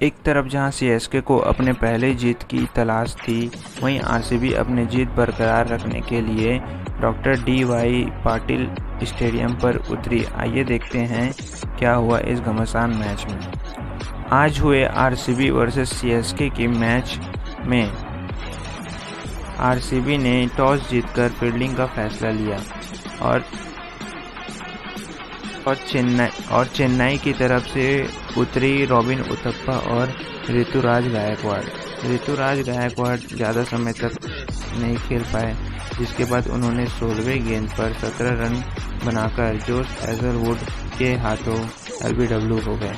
एक तरफ जहां सीएसके को अपने पहले जीत की तलाश थी, वहीं आरसीबी अपनी जीत बरकरार रखने के लिए डॉक्टर डी.वाई. पाटिल स्टेडियम पर उतरी। आइए देखते हैं क्या हुआ इस घमासान मैच में। आज हुए आरसीबी वर्सेस सीएसके के मैच में आरसीबी ने टॉस जीतकर फील्डिंग का फैसला लिया और चेन्नई की तरफ से उतरी रॉबिन उथप्पा और ऋतुराज गायकवाड़ ज़्यादा समय तक नहीं खेल पाए, जिसके बाद उन्होंने 16वें गेंद पर 17 रन बनाकर जोश हैजलवुड के हाथों एलबीडब्ल्यू हो गए।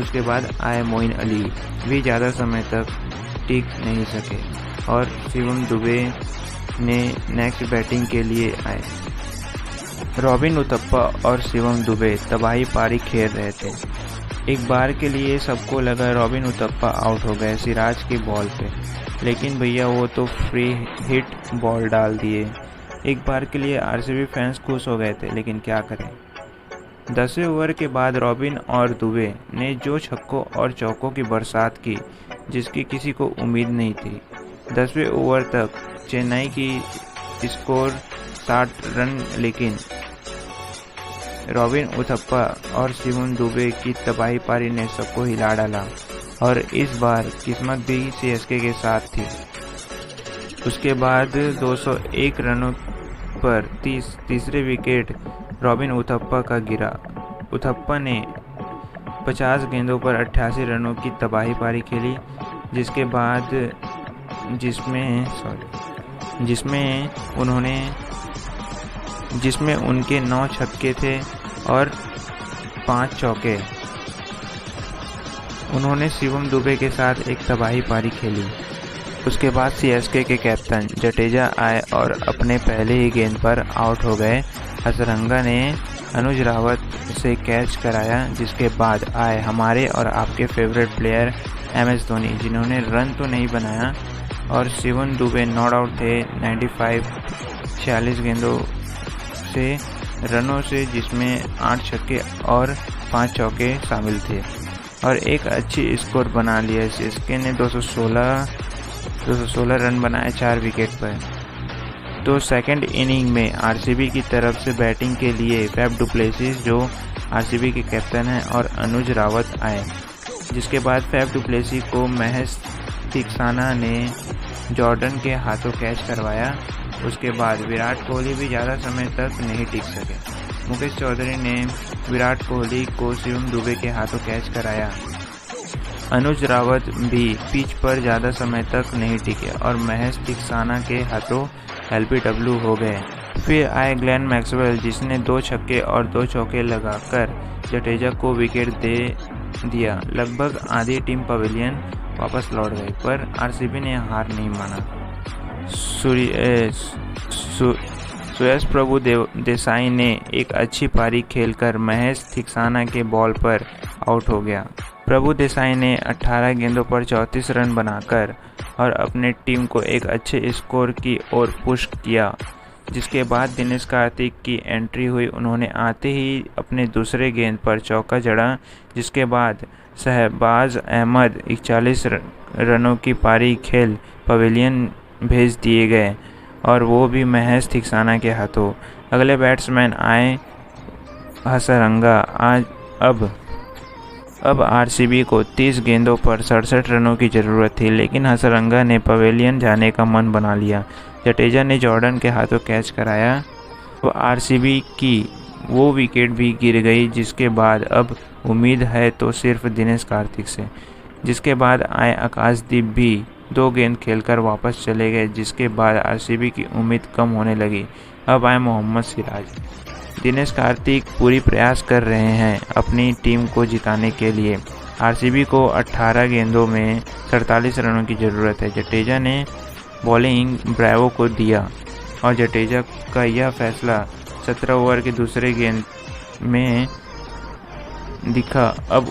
उसके बाद आए मोइन अली भी ज़्यादा समय तक टिक नहीं सके और शिवम दुबे ने नेक्स्ट बैटिंग के लिए आए। रॉबिन उथप्पा और शिवम दुबे तबाही पारी खेल रहे थे। एक बार के लिए सबको लगा रॉबिन उथप्पा आउट हो गए सिराज के बॉल पे, लेकिन भैया वो तो फ्री हिट बॉल डाल दिए। एक बार के लिए आरसीबी फैंस खुश हो गए थे, लेकिन क्या करें। 10वें ओवर के बाद रॉबिन और दुबे ने जो छक्कों और चौकों की बरसात की जिसकी किसी को उम्मीद नहीं थी। 10वें ओवर तक चेन्नई की स्कोर 60 रन, लेकिन रॉबिन उथप्पा और शिवम दुबे की तबाही पारी ने सबको हिला डाला और इस बार किस्मत भी सीएसके के साथ थी। उसके बाद 201 रनों पर तीसरे विकेट रॉबिन उथप्पा का गिरा। उथप्पा ने 50 गेंदों पर 88 रनों की तबाही पारी खेली, जिसमें उनके 9 छक्के थे और 5 चौके। उन्होंने शिवम दुबे के साथ एक तबाही पारी खेली। उसके बाद सीएसके के कैप्टन जडेजा आए और अपने पहले ही गेंद पर आउट हो गए। हसरंगा ने अनुज रावत से कैच कराया, जिसके बाद आए हमारे और आपके फेवरेट प्लेयर MS धोनी, जिन्होंने रन तो नहीं बनाया और शिवम दुबे नॉट आउट थे 46 गेंदों से रनों से, जिसमें 8 छक्के और 5 चौके शामिल थे और एक अच्छी स्कोर बना लिया। सीएसके ने 216 रन बनाए 4 विकेट पर। तो सेकंड इनिंग में आरसीबी की तरफ से बैटिंग के लिए फैफ डुप्लेसिस, जो आरसीबी के कैप्टन हैं, और अनुज रावत आए, जिसके बाद फैफ डुप्लेसिस को महज थिक्साना ने जॉर्डन के हाथों कैच करवाया। उसके बाद विराट कोहली भी ज़्यादा समय तक नहीं टिक सके। मुकेश चौधरी ने विराट कोहली को शिवम दुबे के हाथों कैच कराया। अनुज रावत भी पिच पर ज़्यादा समय तक नहीं टिके और महज थिक्साना के हाथों एलबीडब्ल्यू हो गए। फिर आए ग्लेन मैक्सवेल, जिसने 2 छक्के और 2 चौके लगाकर जडेजा को विकेट दे दिया। लगभग आधी टीम पवेलियन वापस लौट गई, पर आरसीबी ने हार नहीं माना। सुयश प्रभु देसाई ने एक अच्छी पारी खेलकर महज थिक्साना के बॉल पर आउट हो गया। प्रभु देसाई ने 18 गेंदों पर 34 रन बनाकर और अपने टीम को एक अच्छे स्कोर की ओर पुश किया, जिसके बाद दिनेश कार्तिक की एंट्री हुई। उन्होंने आते ही अपने दूसरे गेंद पर चौका जड़ा, जिसके बाद शहबाज अहमद 41 रनों की पारी खेल पवेलियन भेज दिए गए और वो भी महज थिक्साना के हाथों। अगले बैट्समैन आए हसरंगा। अब आरसीबी को 30 गेंदों पर 67 रनों की ज़रूरत थी, लेकिन हसरंगा ने पवेलियन जाने का मन बना लिया। जडेजा ने जॉर्डन के हाथों कैच कराया। अब आरसीबी की वो विकेट भी गिर गई, जिसके बाद अब उम्मीद है तो सिर्फ दिनेश कार्तिक से। जिसके बाद आए आकाशदीप भी 2 गेंद खेलकर वापस चले गए, जिसके बाद आरसीबी की उम्मीद कम होने लगी। अब आए मोहम्मद सिराज। दिनेश कार्तिक पूरी प्रयास कर रहे हैं अपनी टीम को जिताने के लिए। आरसीबी को 18 गेंदों में 47 रनों की ज़रूरत है। जडेजा ने बॉलिंग ब्रावो को दिया और जडेजा का यह फैसला 17 ओवर के दूसरे गेंद में दिखा। अब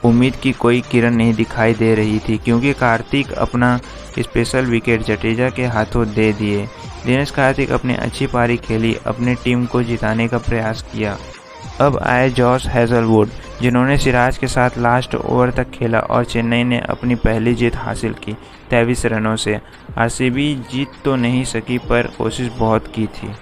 उम्मीद की कोई किरण नहीं दिखाई दे रही थी, क्योंकि कार्तिक अपना स्पेशल विकेट जडेजा के हाथों दे दिए। दिनेश कार्तिक अपनी अच्छी पारी खेली, अपनी टीम को जिताने का प्रयास किया। अब आए जॉश हैजलवुड, जिन्होंने सिराज के साथ लास्ट ओवर तक खेला और चेन्नई ने अपनी पहली जीत हासिल की 23 रनों से। आरसीबी जीत तो नहीं सकी पर कोशिश बहुत की थी।